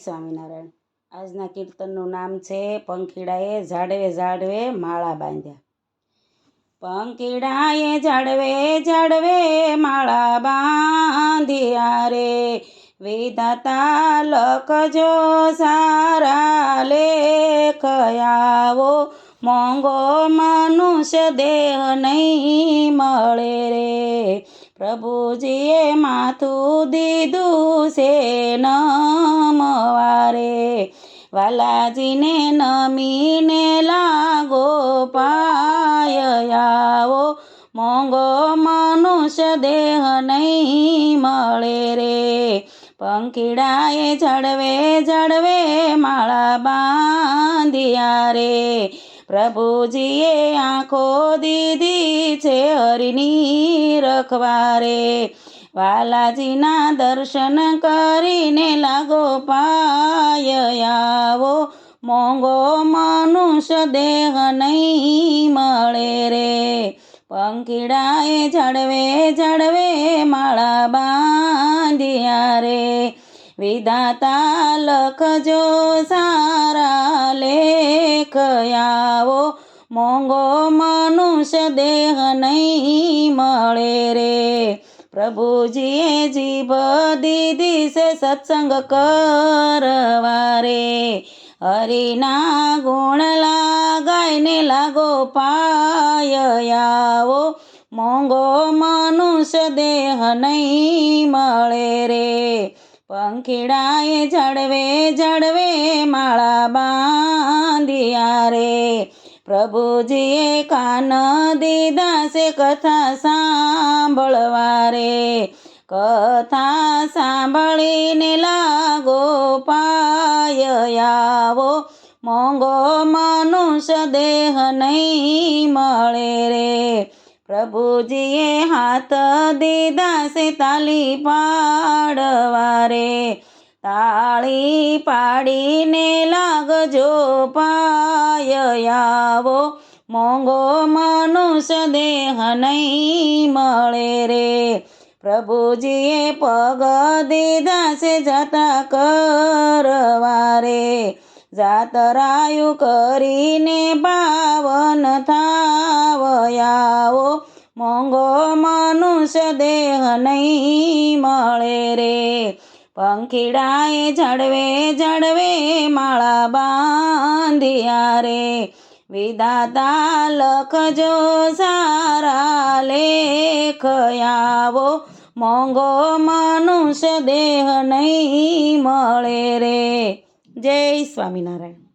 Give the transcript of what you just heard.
સ્વામિનારાયણ। આજના કીર્તનનું નામ છે પંખીડાએ ઝાડવે ઝાડવે માળા બાંધ્યા। પંખીડાએ ઝાડવે ઝાડવે માળા બાંધ્યા રે, વિધાતા લખજો સારા લેખ આવો, મોંઘો મનુષ્ય દેહ નહીં મળે રે। પ્રભુજીએ માથું દીધું છે નમવારે, વાલાજીને નમીને લાગો પાય આવો, મોંઘો મનુષ્ય દેહ નહીં મળે રે। પંખીડાએ ઝાડવે ઝાડવે માળા બાંધ્યા રે, પ્રભુજીએ આંખો દીધી છે હરિની રખવારે, વાલાજીના દર્શન કરીને લાગો પાય આવો, મોંઘો મનુષ્ય દેહ નહીં મળે રે। પંખીડાએ ઝાડવે ઝાડવે માળા બાંધ્યા રે, વિધાતા લખજો સારા લેખ આવો, મોંઘો મનુષ્ય દેહ નહીં મળે રે। પ્રભુજીએ જીભ દીધી છે સત્સંગ કરવારે, હરિના ગુણ લાગાઈને લાગો પાય આવો, મોંઘો મનુષ્ય દેહ નહીં મળે રે। પંખીડાએ ઝાડવે ઝાડવે માળા બાંધ્યા રે, પ્રભુજીએ કાન દીધા છે કથા સાંભળવા રે, કથા સાંભળીને લાગો પાય આવો, મોંઘો મનુષ્ય દેહ નહીં મળે રે। પ્રભુજીએ હાથ દીધા છે તાલી પાડવા રે, તાળી પાડીને લાગજો પાય આવો, મોંઘો મનુષ્ય દેહ નહીં મળે રે। પ્રભુજીએ પગ દીધા છે જાત્રા કરવા રે, જાતરાયું કરીને પાવન થાવ આવો, મોંઘો મનુષ્ય દેહ નહીં મળે રે। પંખીડાએ ઝાડવે ઝાડવે માળા બાંધ્યા રે, વિધાતા લખજો સારા લેખ આવો, મોંઘો મનુષ્ય દેહ નહીં મળે રે। જય સ્વામિનારાયણ।